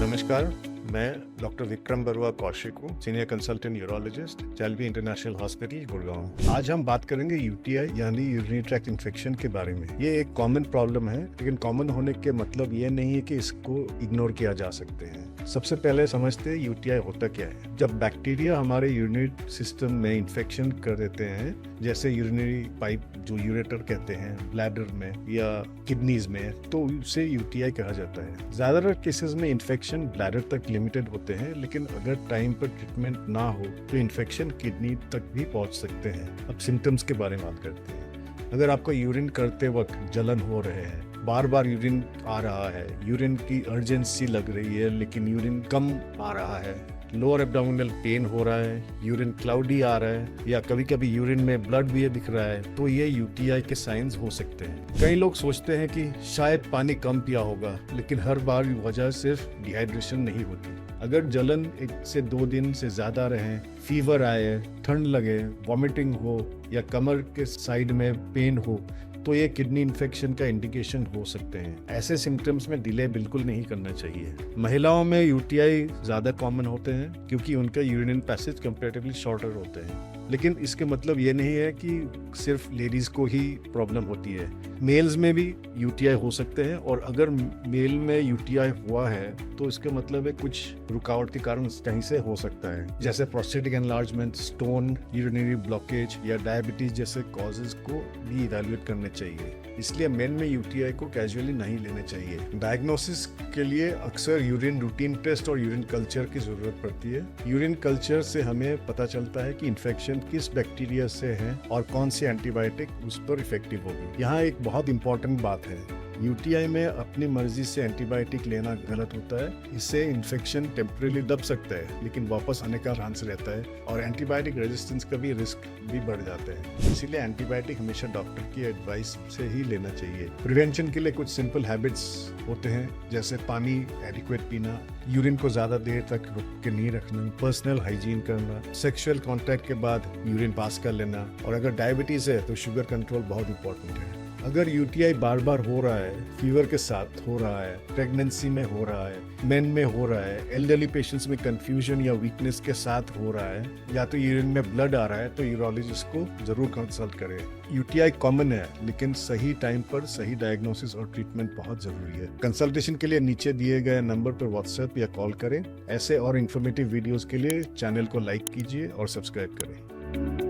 नमस्कार, मैं डॉक्टर विक्रम बरुआ कौशिक हूँ, senior consultant urologist, Shalby international hospital, Gurgaon. आज हम बात करेंगे यूटीआई यानी यूरिनरी ट्रैक्ट इन्फेक्शन के बारे में। ये एक कॉमन प्रॉब्लम है, लेकिन कॉमन होने के मतलब ये नहीं है कि इसको इग्नोर किया जा सकते हैं। सबसे पहले समझते हैं यूटीआई होता क्या है। जब बैक्टीरिया हमारे यूरिनरी सिस्टम में इन्फेक्शन कर देते हैं, जैसे यूरिनरी पाइप जो यूरेटर कहते हैं, ब्लैडर में या किडनीज में, तो उसे यूटीआई कहा जाता है। ज्यादातर केसेस में इन्फेक्शन ब्लैडर तक लिमिटेड होते हैं, लेकिन अगर टाइम पर ट्रीटमेंट ना हो तो इन्फेक्शन किडनी तक भी पहुंच सकते हैं। अब सिम्टम्स के बारे में बात करते हैं। अगर आपको यूरिन करते वक्त जलन हो रहे हैं, बार बार यूरिन आ रहा है, यूरिन की अर्जेंसी लग रही है लेकिन यूरिन कम आ रहा है, लोअर एब्डोमिनल पेन हो रहा है, यूरिन क्लाउडी आ रहा है, या कभी कभी यूरिन में ब्लड भी दिख रहा है, तो ये यूटीआई के साइंस हो सकते हैं। कई लोग सोचते हैं कि शायद पानी कम पिया होगा, लेकिन हर बार वजह सिर्फ डिहाइड्रेशन नहीं होती। अगर जलन 1 से 2 दिन से ज्यादा रहे, फीवर आए, ठंड लगे, वॉमिटिंग हो या कमर के साइड में पेन हो, तो ये किडनी इन्फेक्शन का इंडिकेशन हो सकते हैं। ऐसे सिम्टम्स में डिले बिल्कुल नहीं करना चाहिए। महिलाओं में यूटीआई ज्यादा कॉमन होते हैं क्योंकि उनका यूरिन पैसेज कंपैरेटिवली शॉर्टर होते हैं, लेकिन इसके मतलब ये नहीं है कि सिर्फ लेडीज को ही प्रॉब्लम होती है। मेल्स में भी यूटीआई हो सकते हैं, और अगर मेल में यूटीआई हुआ है तो इसका मतलब है कुछ रुकावट के कारण कहीं से हो सकता है, जैसे prostatic enlargement, stone, urinary blockage या डायबिटीज जैसे कॉजेज को भी इवैल्यूएट करने चाहिए। इसलिए मेन में यूटीआई को कैजुअली नहीं लेने चाहिए। डायग्नोसिस के लिए अक्सर यूरिन रूटीन टेस्ट और यूरिन कल्चर की जरूरत पड़ती है। यूरिन कल्चर से हमें पता चलता है कि इन्फेक्शन किस बैक्टीरिया से है और कौन सी एंटीबायोटिक उस पर इफेक्टिव होगी। यहाँ एक बहुत इंपॉर्टेंट बात है, यूटीआई में अपनी मर्जी से एंटीबायोटिक लेना गलत होता है। इससे इन्फेक्शन टेम्परेली दब सकता है, लेकिन वापस आने का चांस रहता है, और एंटीबायोटिक रेजिस्टेंस का भी रिस्क भी बढ़ जाता है। इसीलिए एंटीबायोटिक हमेशा डॉक्टर की एडवाइस से ही लेना चाहिए। प्रिवेंशन के लिए कुछ सिंपल हैबिट्स होते हैं, जैसे पानी एडिक्वेट पीना, यूरिन को ज्यादा देर तक रुक के नहीं रखना, पर्सनल हाइजीन करना, सेक्सुअल कांटेक्ट के बाद यूरिन पास कर लेना, और अगर डायबिटीज है तो शुगर कंट्रोल बहुत इंपॉर्टेंट है। अगर यूटीआई बार बार हो रहा है, फीवर के साथ हो रहा है, प्रेगनेंसी में हो रहा है, मेन में हो रहा है, एल्डरली पेशेंट्स में कंफ्यूजन या वीकनेस के साथ हो रहा है, या तो यूरिन में ब्लड आ रहा है, तो यूरोलॉजिस्ट को जरूर कंसल्ट करें। यूटीआई कॉमन है, लेकिन सही टाइम पर सही डायग्नोसिस और ट्रीटमेंट बहुत जरूरी है। कंसल्टेशन के लिए नीचे दिए गए नंबर पर व्हाट्सएप या कॉल करें। ऐसे और इन्फॉर्मेटिव वीडियोस के लिए चैनल को लाइक कीजिए और सब्सक्राइब करें।